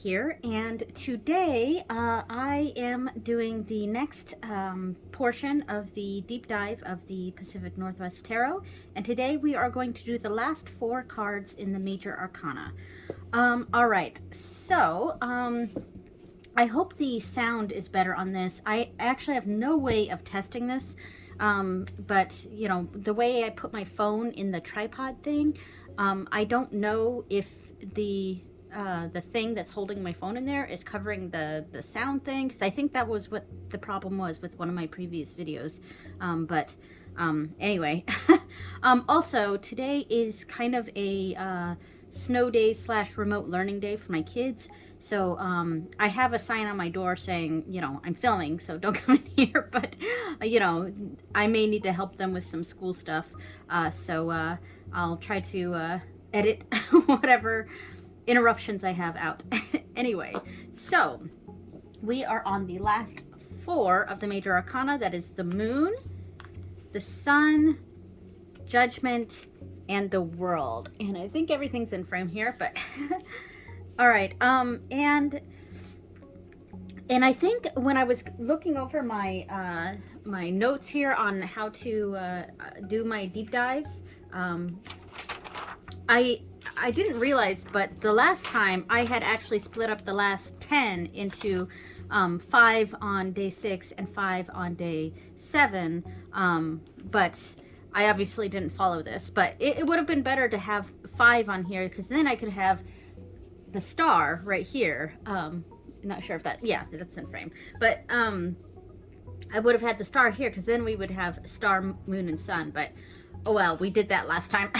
here, and today I am doing the next portion of the deep dive of the Pacific Northwest Tarot, and today we are going to do the last 4 cards in the Major Arcana. Alright, so I hope the sound is better on this. I actually have no way of testing this, but you know, the way I put my phone in the tripod thing, I don't know if the thing that's holding my phone in there is covering the sound thing, because I think that was what the problem was with one of my previous videos. Anyway, also today is kind of a snow day / remote learning day for my kids. So I have a sign on my door saying, you know, I'm filming, so don't come in here. But, you know, I may need to help them with some school stuff. So I'll try to edit whatever interruptions I have out. Anyway, so we are on the last 4 of the Major Arcana. That is the Moon, the Sun, Judgment, and the World. And I think everything's in frame here, but all right. And I think when I was looking over my my notes here on how to do my deep dives, I didn't realize, but the last time I had actually split up the last 10 into 5 on day 6 and 5 on day 7. But I obviously didn't follow this. But it would have been better to have 5 on here, because then I could have the star right here. I'm not sure if that, yeah, that's in frame. But I would have had the star here, because then we would have star, moon, and sun. But oh well, we did that last time.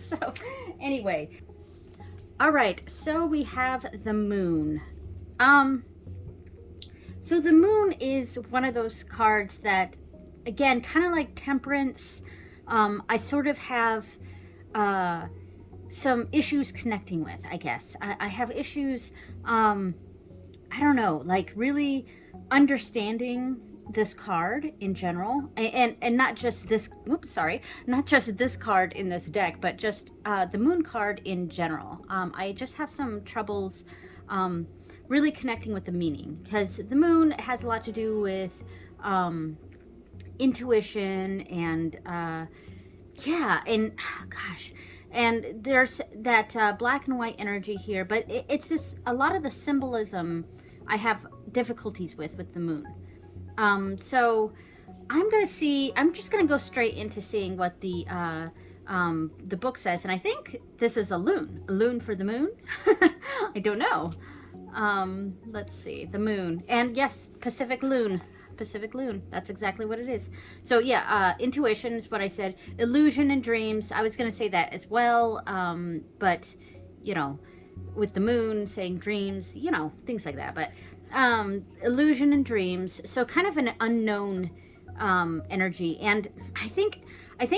So anyway, all right, so we have the Moon. So the Moon is one of those cards that, again, kind of like Temperance, I sort of have some issues connecting with, I guess. I have issues, I don't know, like really understanding this card in general, and not just this, oops, sorry, not just this card in this deck, but just the Moon card in general. I just have some troubles really connecting with the meaning, because the Moon has a lot to do with intuition and yeah, and gosh, and there's that black and white energy here, but it's this, a lot of the symbolism I have difficulties with the Moon. So I'm just gonna go straight into seeing what the book says, and I think this is a loon for the Moon. I don't know. Let's see, the Moon, and yes, Pacific Loon, that's exactly what it is. So yeah, intuition is what I said, illusion and dreams, I was gonna say that as well, but you know, with the Moon saying dreams, you know, things like that. But illusion and dreams, so kind of an unknown energy. And I think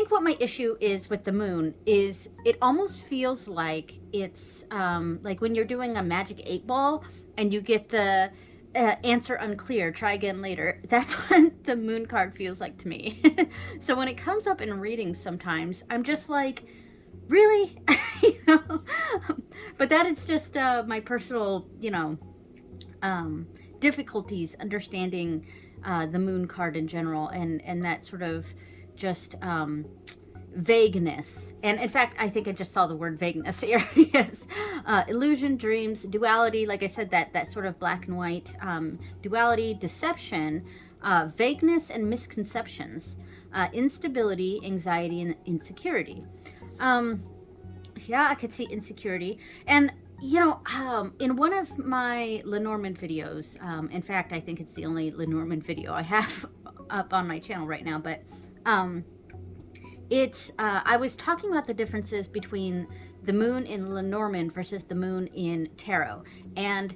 what my issue is with the Moon is it almost feels like it's like when you're doing a magic 8-ball and you get the answer unclear, try again later. That's what the Moon card feels like to me. So when it comes up in readings, sometimes I'm just like, really? You know? But that is just my personal, you know, difficulties understanding the Moon card in general, and that sort of just vagueness. And in fact, I think I just saw the word vagueness here. Yes. Illusion, dreams, duality, like I said, that sort of black and white duality, deception, vagueness and misconceptions, instability, anxiety, and insecurity. Yeah, I could see insecurity. And you know, in one of my Lenormand videos, in fact, I think it's the only Lenormand video I have up on my channel right now, but I was talking about the differences between the Moon in Lenormand versus the Moon in Tarot. And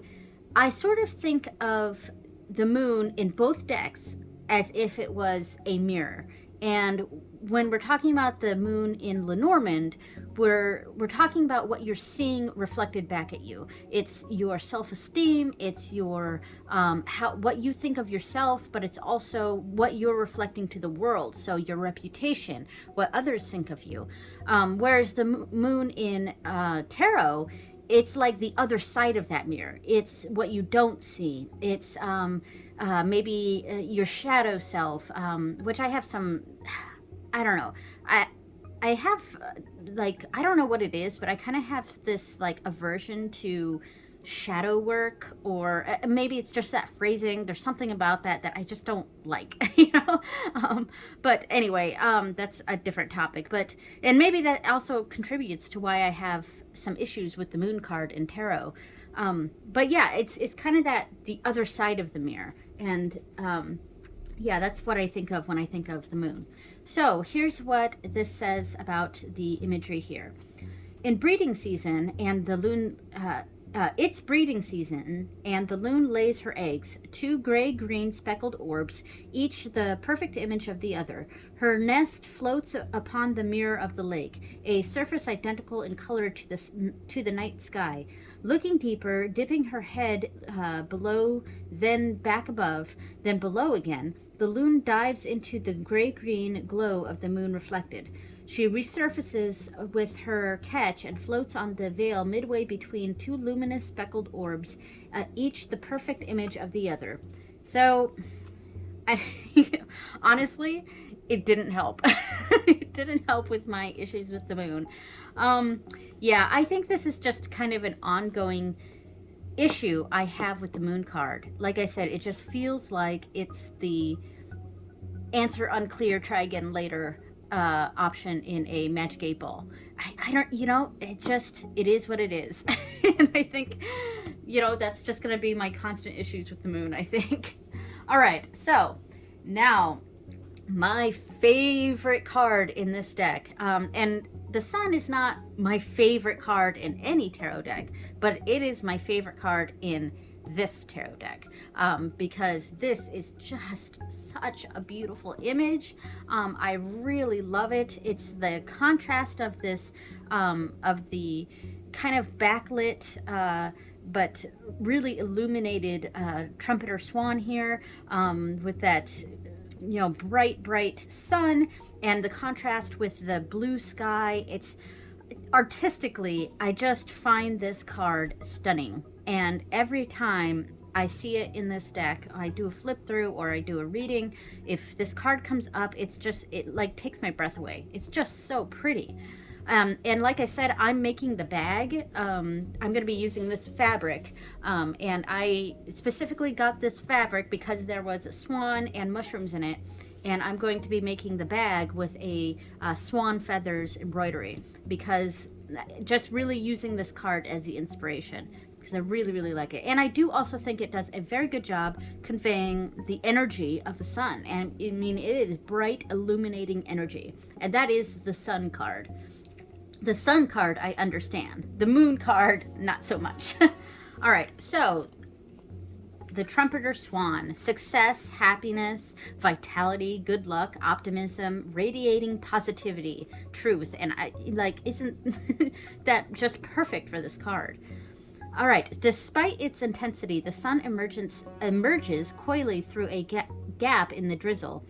I sort of think of the Moon in both decks as if it was a mirror. And when we're talking about the Moon in Lenormand, we're talking about what you're seeing reflected back at you. It's your self-esteem, it's your what you think of yourself, but it's also what you're reflecting to the world. So your reputation, what others think of you. Whereas the Moon in Tarot it's like the other side of that mirror. It's what you don't see. It's maybe your shadow self, which I have some, I don't know. I have like, I don't know what it is, but I kind of have this like aversion to shadow work, or maybe it's just that phrasing. There's something about that I just don't like, you know. But anyway, that's a different topic. But and maybe that also contributes to why I have some issues with the moon card in tarot. But yeah, it's kind of that the other side of the mirror, and yeah, that's what I think of when I think of the moon. So here's what this says about the imagery here. In breeding season, and the loon, it's breeding season, and the loon lays her eggs, two gray-green speckled orbs, each the perfect image of the other. Her nest floats upon the mirror of the lake, a surface identical in color to the night sky. Looking deeper, dipping her head below, then back above, then below again, the loon dives into the gray-green glow of the moon reflected. She resurfaces with her catch and floats on the veil midway between two luminous speckled orbs, each the perfect image of the other. So, I, honestly, it didn't help. It didn't help with my issues with the moon. Yeah, I think this is just kind of an ongoing issue I have with the moon card. Like I said, it just feels like it's the answer unclear, try again later option in a Magic 8 Ball. I don't, you know, it is what it is. And I think, you know, that's just going to be my constant issues with the moon, I think. All right, so now my favorite card in this deck. And the sun is not my favorite card in any tarot deck, but it is my favorite card in this tarot deck, because this is just such a beautiful image. I really love it. It's the contrast of this, of the kind of backlit, but really illuminated trumpeter swan here, with that, you know, bright sun, and the contrast with the blue sky. It's artistically, I just find this card stunning. And every time I see it in this deck, I do a flip through or I do a reading, if this card comes up, it like takes my breath away. It's just so pretty. And like I said, I'm making the bag. I'm going to be using this fabric. And I specifically got this fabric because there was a swan and mushrooms in it. And I'm going to be making the bag with a swan feathers embroidery, because just really using this card as the inspiration, because I really, really like it. And I do also think it does a very good job conveying the energy of the sun. And I mean, it is bright, illuminating energy. And that is the sun card. The sun card, I understand. The moon card, not so much. All right, so the trumpeter swan: success, happiness, vitality, good luck, optimism, radiating positivity, truth. And I like, isn't that just perfect for this card? All right, despite its intensity, the sun emerges coyly through a gap in the drizzle.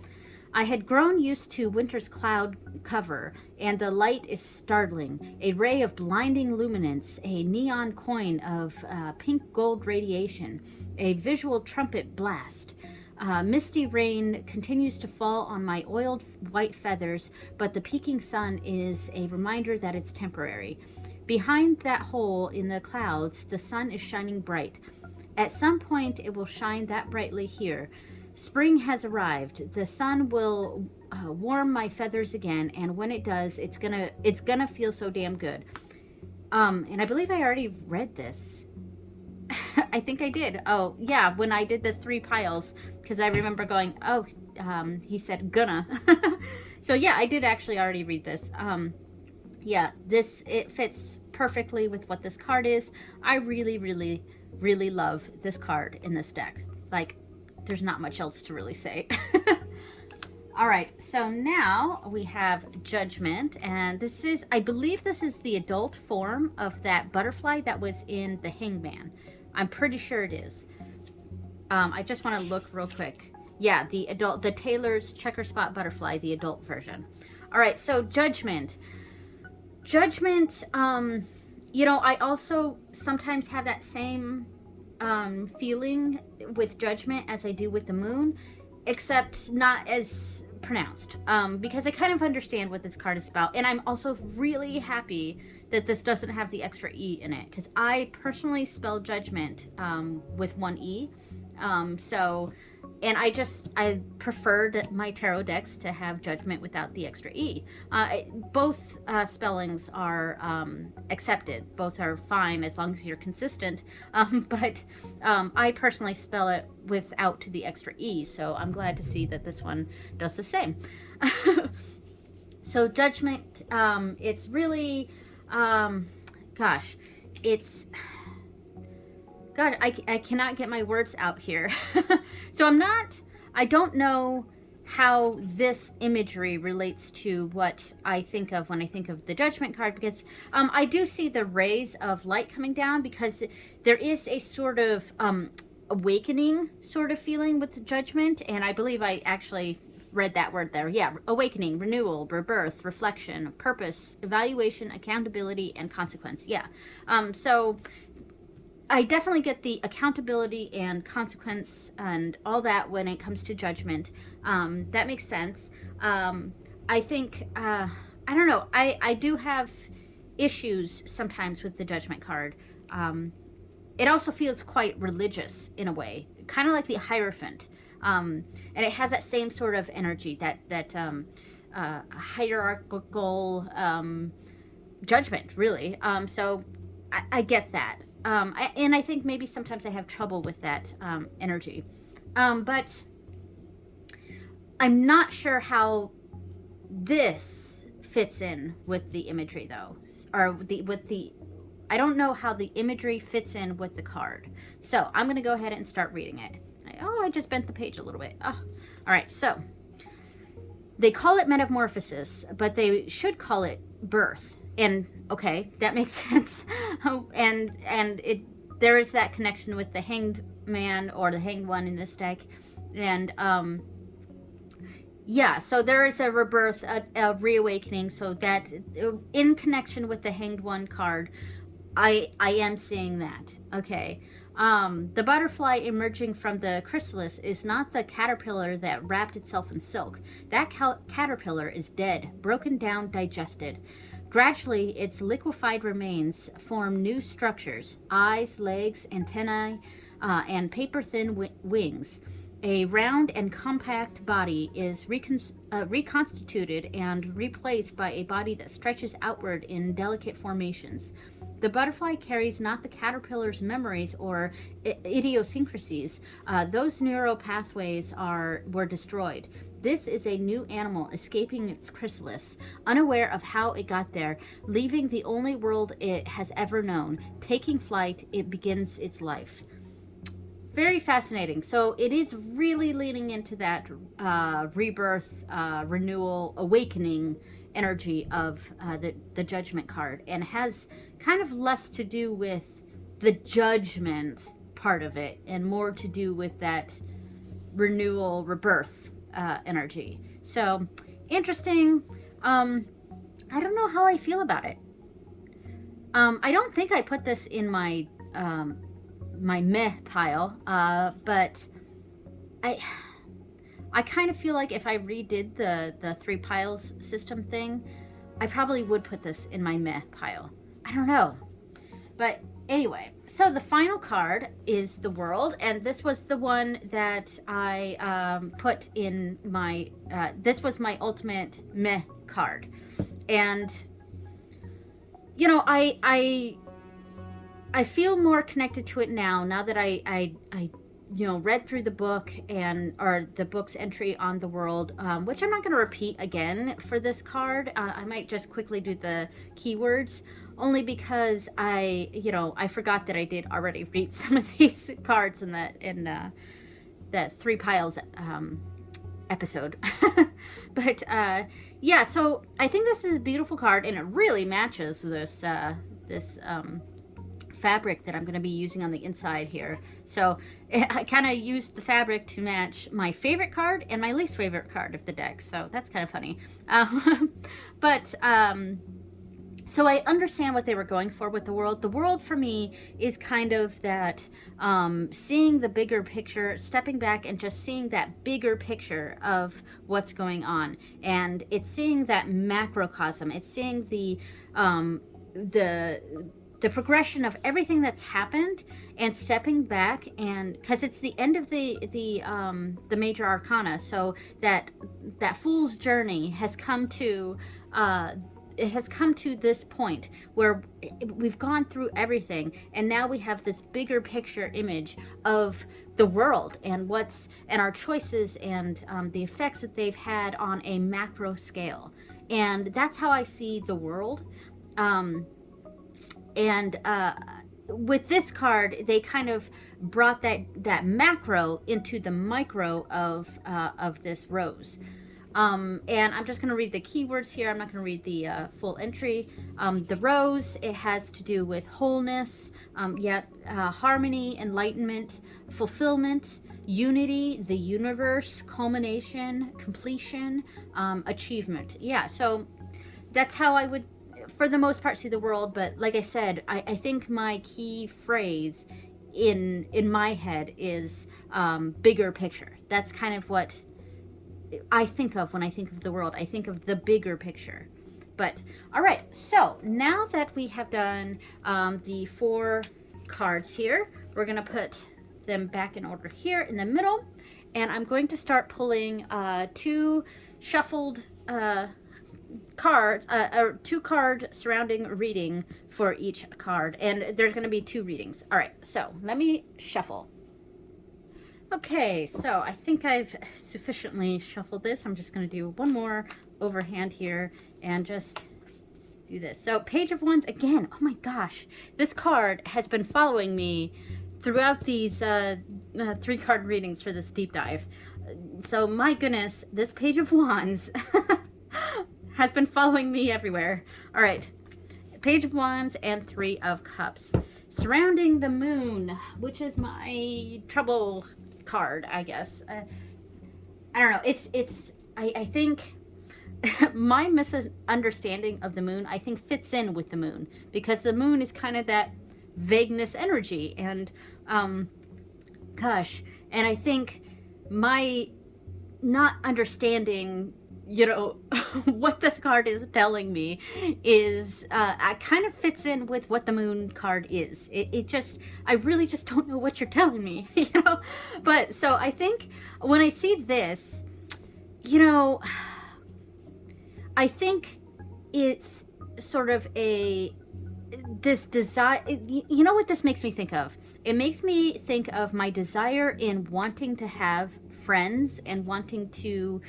I had grown used to winter's cloud cover, and the light is startling. A ray of blinding luminance, a neon coin of pink gold radiation, a visual trumpet blast. Misty rain continues to fall on my oiled white feathers, but the peaking sun is a reminder that it's temporary. Behind that hole in the clouds, the sun is shining bright. At some point, it will shine that brightly here. Spring has arrived. The sun will warm my feathers again, and when it does, it's gonna feel so damn good. And I believe I already read this. I think I did. Oh yeah, when I did the 3 piles, because I remember going, oh, he said gonna. So yeah, I did actually already read this. Yeah, it fits perfectly with what this card is. I really, really, really love this card in this deck. Like, there's not much else to really say. All right, so now we have Judgment, and this is, I believe this is the adult form of that butterfly that was in the Hangman. I'm pretty sure it is. I just want to look real quick. Yeah, the Taylor's checker spot butterfly, the adult version. All right, so Judgment. Judgment I also sometimes have that same feeling with Judgment as I do with the Moon, except not as pronounced, because I kind of understand what this card is about. And I'm also really happy that this doesn't have the extra E in it, because I personally spell Judgment with one E. So, and I preferred my tarot decks to have Judgment without the extra E. Both spellings are accepted. Both are fine as long as you're consistent. But I personally spell it without the extra E. So I'm glad to see that this one does the same. So Judgment, it's really, gosh, it's... God, I cannot get my words out here. So I don't know how this imagery relates to what I think of when I think of the Judgment card, because I do see the rays of light coming down, because there is a sort of awakening sort of feeling with the Judgment, and I believe I actually read that word there. Yeah, awakening, renewal, rebirth, reflection, purpose, evaluation, accountability, and consequence. Yeah. So I definitely get the accountability and consequence and all that when it comes to Judgment. That makes sense. I think, I don't know, I do have issues sometimes with the Judgment card. It also feels quite religious in a way, kind of like the Hierophant. And it has that same sort of energy, that hierarchical judgment, really. So I get that. And I think maybe sometimes I have trouble with that energy. But I'm not sure how this fits in with the imagery, though. Or I don't know how the imagery fits in with the card. So I'm going to go ahead and start reading it. I just bent the page a little bit. Oh. All right, so they call it metamorphosis, but they should call it birth. And okay, that makes sense. and there is that connection with the Hanged Man or the Hanged One in this deck. And yeah, so there is a rebirth, a reawakening. So that in connection with the Hanged One card, I am seeing that. Okay. The butterfly emerging from the chrysalis is not the caterpillar that wrapped itself in silk. That caterpillar is dead, broken down, digested. Gradually, its liquefied remains form new structures: eyes, legs, antennae, and paper-thin wings. A round and compact body is reconstituted and replaced by a body that stretches outward in delicate formations. The butterfly carries not the caterpillar's memories or idiosyncrasies. Those neural pathways were destroyed. This is a new animal escaping its chrysalis, unaware of how it got there, leaving the only world it has ever known. Taking flight, it begins its life. Very fascinating. So it is really leaning into that rebirth, renewal, awakening energy of the Judgment card, and has kind of less to do with the judgment part of it and more to do with that renewal, rebirth energy. So interesting. I don't know how I feel about it. I don't think I put this in my my meh pile, but I kind of feel like if I redid the three piles system thing, I probably would put this in my meh pile. I don't know. But anyway, so the final card is the World, and this was the one that I put in my, this was my ultimate meh card. And, you know, I feel more connected to it now that I you know, read through the book or the book's entry on the World, which I'm not going to repeat again for this card. I might just quickly do the keywords, only because I forgot that I did already read some of these cards in that Three Piles episode. But yeah, so I think this is a beautiful card, and it really matches this fabric that I'm going to be using on the inside here. So I kind of used the fabric to match my favorite card and my least favorite card of the deck. So that's kind of funny. But So I understand what they were going for with the world. The world for me is kind of that seeing the bigger picture, stepping back and just seeing that bigger picture of what's going on. And it's seeing that macrocosm. It's seeing the the progression of everything that's happened and stepping back, and because it's the end of the Major Arcana, so that fool's journey has come to it has come to this point where we've gone through everything, and now we have this bigger picture image of the world and our choices and the effects that they've had on a macro scale. And that's how I see the world. And with this card, they kind of brought that macro into the micro of this rose. And I'm just going to read the keywords here. I'm not going to read the full entry. The rose, it has to do with wholeness, harmony, enlightenment, fulfillment, unity, the universe, culmination, completion, achievement. Yeah, so that's how I would, for the most part, see the world. But like I said, I think my key phrase in my head is bigger picture. That's kind of what I think of when I think of the world. I think of the bigger picture. But all right, so now that we have done the 4 cards here, we're gonna put them back in order here in the middle, and I'm going to start pulling 2 shuffled cards, or 2 card surrounding reading for each card, and there's going to be 2 readings. All right, so let me shuffle. Okay, so I think I've sufficiently shuffled this. I'm just going to do one more overhand here and just do this. So Page of Wands again. Oh my gosh, this card has been following me throughout these 3 card readings for this deep dive. So my goodness, this Page of Wands has been following me everywhere. All right, Page of Wands and 3 of Cups. Surrounding the moon, which is my trouble card, I guess. I don't know. I think my misunderstanding of the moon, I think, fits in with the moon, because the moon is kind of that vagueness energy. And gosh, and I think my not understanding, you know, what this card is telling me is kind of fits in with what the moon card is. It just, I really just don't know what you're telling me, you know. But so I think when I see this, you know, I think it's sort of this desire. You know what this makes me think of? It makes me think of my desire in wanting to have friends and wanting to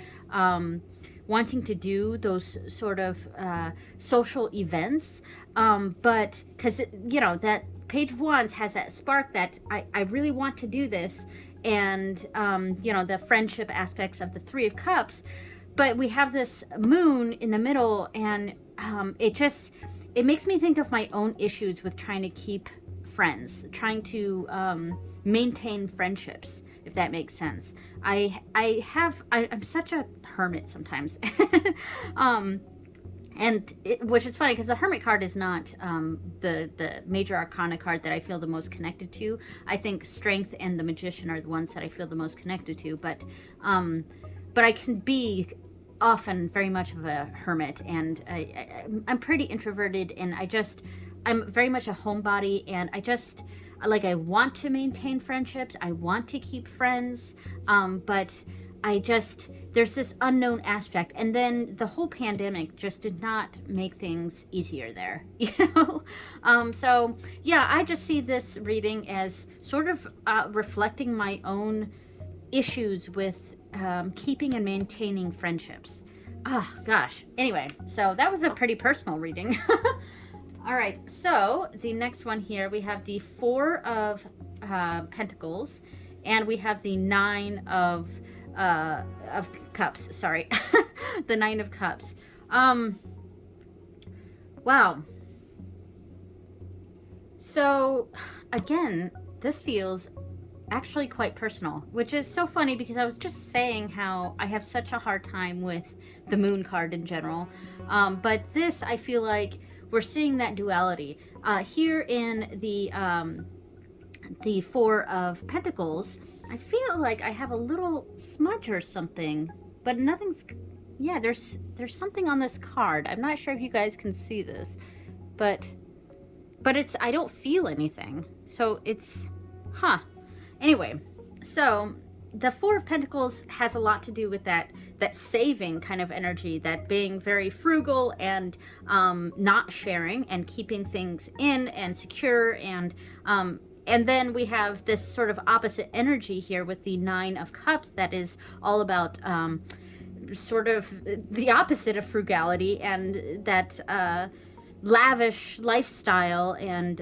do those sort of social events, but because, you know, that Page of Wands has that spark that I really want to do this, and you know, the friendship aspects of the 3 of Cups, but we have this moon in the middle, and it makes me think of my own issues with trying to keep friends, trying to maintain friendships, if that makes sense. I'm such a hermit sometimes. Which is funny, because the Hermit card is not the Major Arcana card that I feel the most connected to. I think Strength and the Magician are the ones that I feel the most connected to. But I can be often very much of a hermit, and I'm pretty introverted, and I'm very much a homebody, and I want to maintain friendships. I want to keep friends, but there's this unknown aspect. And then the whole pandemic just did not make things easier there, you know? So yeah, I just see this reading as sort of reflecting my own issues with keeping and maintaining friendships. Oh gosh. Anyway, so that was a pretty personal reading. All right, so the next one here, we have the 4 of Pentacles, and we have the 9 of Cups. Sorry, the 9 of Cups. Wow. So again, this feels actually quite personal, which is so funny, because I was just saying how I have such a hard time with the moon card in general. But this, I feel like, we're seeing that duality here in the Four of Pentacles. I feel like I have a little smudge or something, but nothing's, yeah, there's something on this card. I'm not sure if you guys can see this, but it's, I don't feel anything. So it's, anyway, so the Four of Pentacles has a lot to do with that saving kind of energy, that being very frugal and not sharing and keeping things in and secure. And then we have this sort of opposite energy here with the Nine of Cups that is all about sort of the opposite of frugality and that lavish lifestyle. And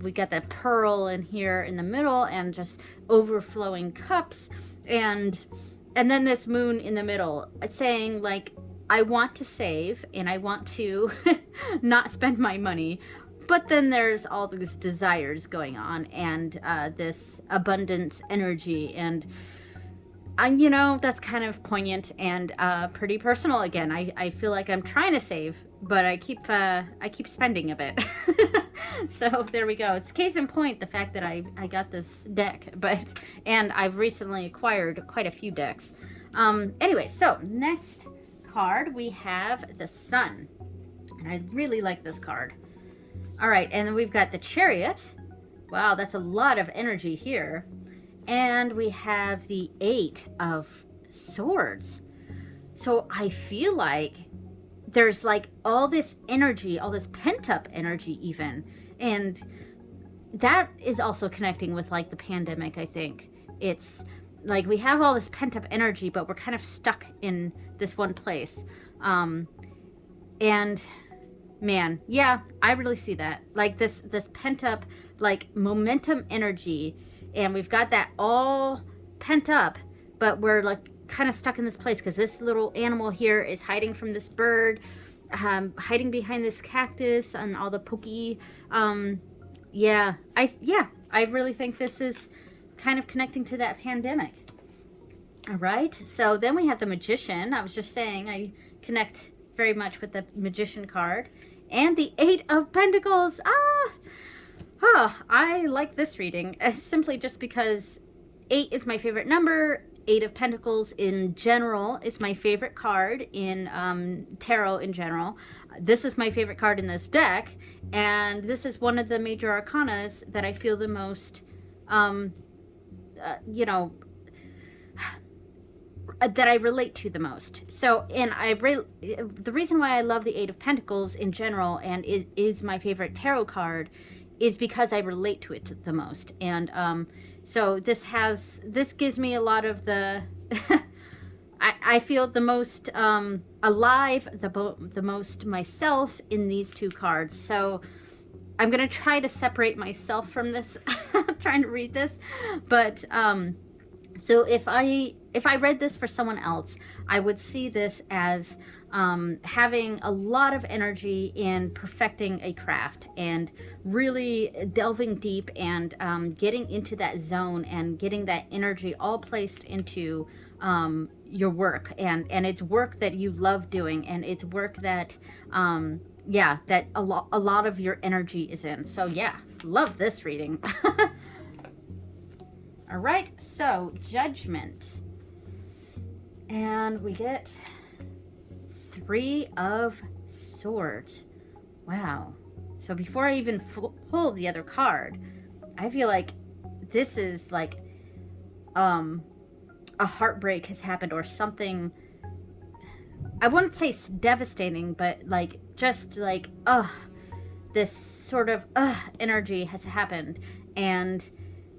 we got that pearl in here in the middle and just overflowing cups. And then this moon in the middle saying, like, I want to save and I want to not spend my money. But then there's all these desires going on and this abundance energy. And, you know, that's kind of poignant and pretty personal again. I feel like I'm trying to save, but I keep spending a bit. So there we go. It's case in point, the fact that I got this deck. And I've recently acquired quite a few decks. Anyway, so next card, we have the Sun. And I really like this card. All right, and then we've got the Chariot. Wow, that's a lot of energy here. And we have the Eight of Swords. So I feel like there's like all this energy, all this pent-up energy even. And that is also connecting with like the pandemic, I think. It's like we have all this pent-up energy, but we're kind of stuck in this one place. And man, yeah, I really see that. Like this pent up, like momentum energy, and we've got that all pent up, but we're like kind of stuck in this place because this little animal here is hiding from this bird, hiding behind this cactus and all the pokey. Yeah, I really think this is kind of connecting to that pandemic. All right, so then we have the Magician. I was just saying I connect very much with the Magician card. And the Eight of Pentacles. I like this reading simply just because 8 is my favorite number. Eight of Pentacles in general is my favorite card in tarot in general. This is my favorite card in this deck, and this is one of the major arcanas that I feel the most, that I relate to the most. So, and the reason why I love the Eight of Pentacles in general and is my favorite tarot card is because I relate to it the most. And so this gives me a lot of the I feel the most alive, the most myself in these two cards. So I'm gonna try to separate myself from this trying to read this, but so if I read this for someone else, I would see this as having a lot of energy in perfecting a craft and really delving deep and getting into that zone and getting that energy all placed into your work. And it's work that you love doing, and it's work that, that a lot of your energy is in. So yeah, love this reading. All right, so Judgment. And we get Three of Swords. Wow. So before I even pull the other card, I feel like this is like a heartbreak has happened or something. I wouldn't say devastating, but like just like this sort of energy has happened, and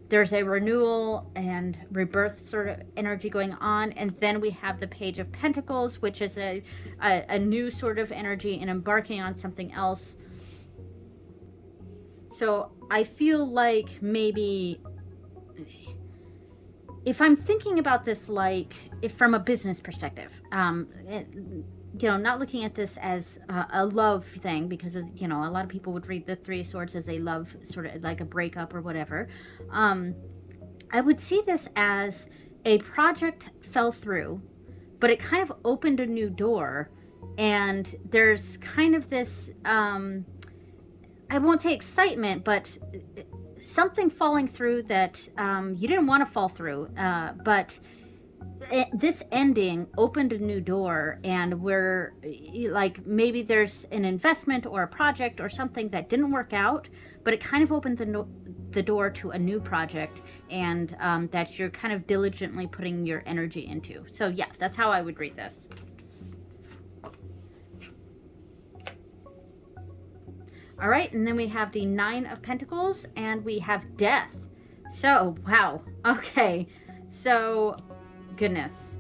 there's a renewal and rebirth sort of energy going on. And then we have the Page of Pentacles, which is a new sort of energy and embarking on something else. So I feel like maybe if I'm thinking about this, like if from a business perspective, not looking at this as a love thing, because a lot of people would read the Three of Swords as a love, sort of like a breakup or whatever. I would see this as a project fell through, but it kind of opened a new door, And there's kind of this, I won't say excitement, but something falling through that you didn't want to fall through. But this ending opened a new door, and we're like, maybe there's an investment or a project or something that didn't work out, but it kind of opened the door to a new project, and that you're kind of diligently putting your energy into. So yeah, that's how I would read this. All right, and then we have the Nine of Pentacles, and we have Death. So, wow. Okay. So, goodness.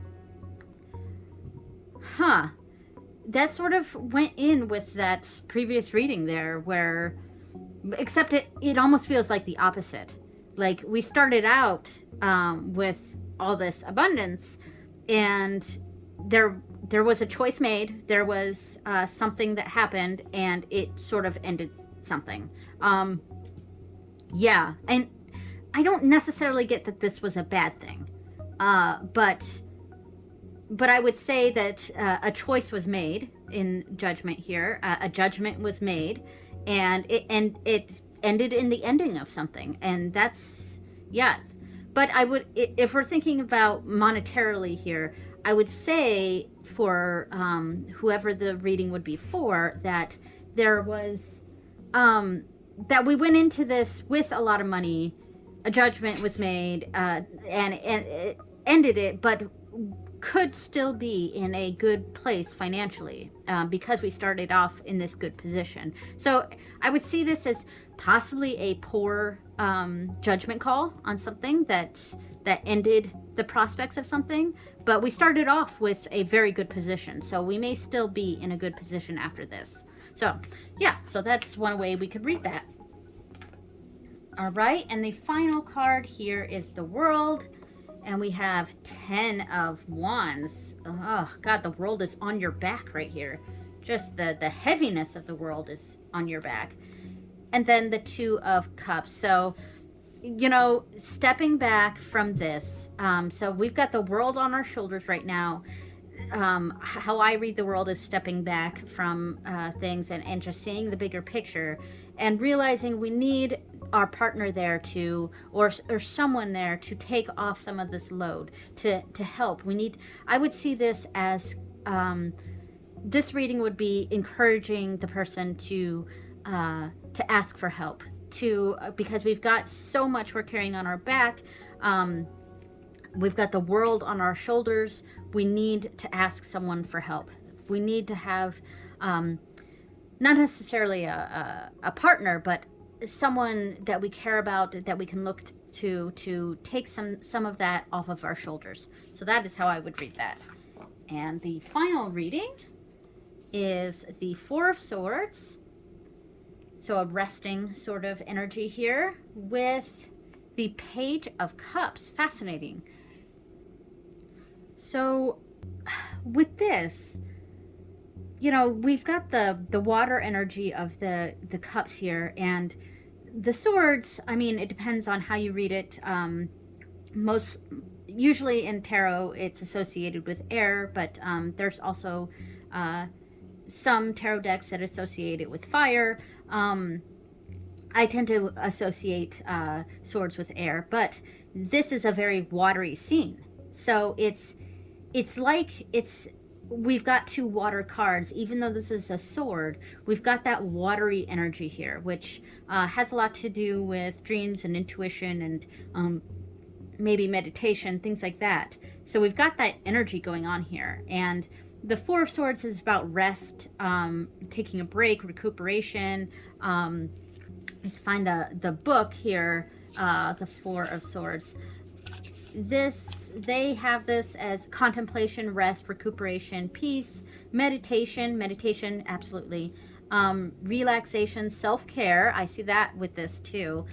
Huh. That sort of went in with that previous reading there, where, except it almost feels like the opposite. Like, we started out with all this abundance, and there was a choice made. There was something that happened, and it sort of ended something. Yeah, and I don't necessarily get that this was a bad thing, but I would say that a choice was made in judgment here. A judgment was made, and it ended in the ending of something, and that's, yeah. But I would, if we're thinking about monetarily here, I would say for whoever the reading would be for, that there was, that we went into this with a lot of money, a judgment was made, and it ended it, but could still be in a good place financially, because we started off in this good position. So I would see this as possibly a poor judgment call on something that ended the prospects of something, but we started off with a very good position, so we may still be in a good position after this. So yeah, so that's one way we could read that. All right, and the final card here is the World, and we have 10 of Wands. Oh God, the world is on your back right here. Just the heaviness of the world is on your back. And then the Two of Cups. So, you know, stepping back from this, so we've got the world on our shoulders right now. How I read the world is stepping back from things and just seeing the bigger picture, and realizing we need our partner there to, or someone there to take off some of this load, to help. We need, I would see this as, this reading would be encouraging the person to ask for help, because we've got so much we're carrying on our back. We've got the world on our shoulders. We need to ask someone for help. We need to have, not necessarily a partner, but someone that we care about, that we can look to take some of that off of our shoulders. So that is how I would read that. And the final reading is the Four of Swords. So a resting sort of energy here with the Page of Cups. Fascinating. So with this, you know, we've got the water energy of the cups here, and the swords, I mean, it depends on how you read it. Usually in tarot, it's associated with air, but there's also some tarot decks that associate it with fire. I tend to associate swords with air, but this is a very watery scene. So we've got two water cards. Even though this is a sword, we've got that watery energy here, which has a lot to do with dreams and intuition and maybe meditation, things like that. So we've got that energy going on here. And the Four of Swords is about rest, taking a break, recuperation. Let's find the book here, the Four of Swords. They have this as contemplation, rest, recuperation, peace, meditation, absolutely. Relaxation, self-care. I see that with this too.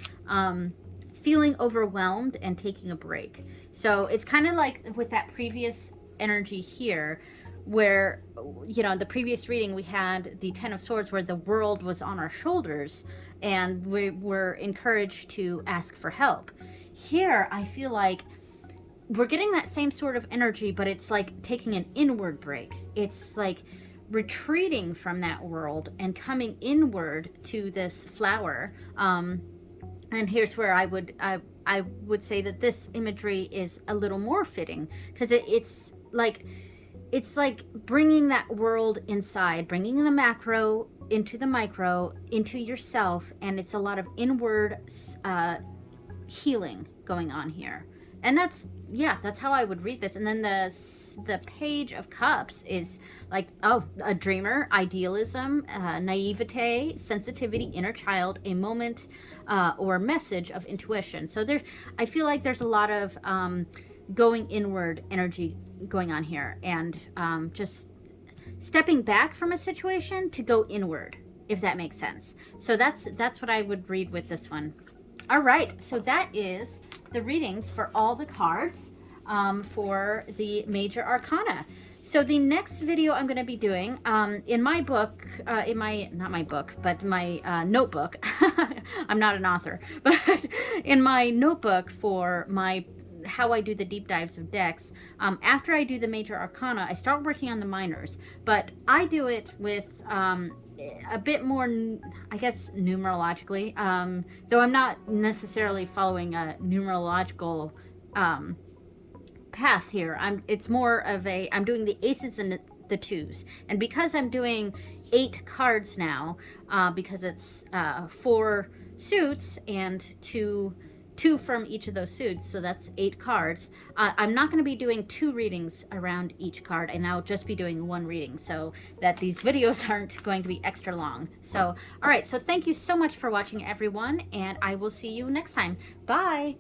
Feeling overwhelmed and taking a break. So it's kind of like with that previous energy here, where, you know, in the previous reading we had the Ten of Swords, where the world was on our shoulders and we were encouraged to ask for help. Here I feel like we're getting that same sort of energy, but it's like taking an inward break. It's like retreating from that world and coming inward to this flower. And here's where I would say that this imagery is a little more fitting, because it's like bringing that world inside, bringing the macro into the micro, into yourself, and it's a lot of inward healing going on here. And that's how I would read this. And then the Page of Cups is like, oh, a dreamer, idealism, naivete, sensitivity, inner child, a moment or message of intuition. So I feel like there's a lot of going inward energy going on here, and just stepping back from a situation to go inward, if that makes sense. So that's what I would read with this one. All right, so that is the readings for all the cards for the Major Arcana. So the next video I'm going to be doing in my book, not my book, but my notebook. I'm not an author, but in my notebook for how I do the deep dives of decks, after I do the Major Arcana, I start working on the minors, but I do it with a bit more, I guess, numerologically, though I'm not necessarily following a numerological path here. It's more of I'm doing the aces and the twos, and because I'm doing 8 cards now, because it's 4 suits and two from each of those suits, so that's 8 cards. I'm not going to be doing 2 readings around each card, and I'll just be doing 1 reading, so that these videos aren't going to be extra long. So, all right, so thank you so much for watching, everyone, and I will see you next time. Bye!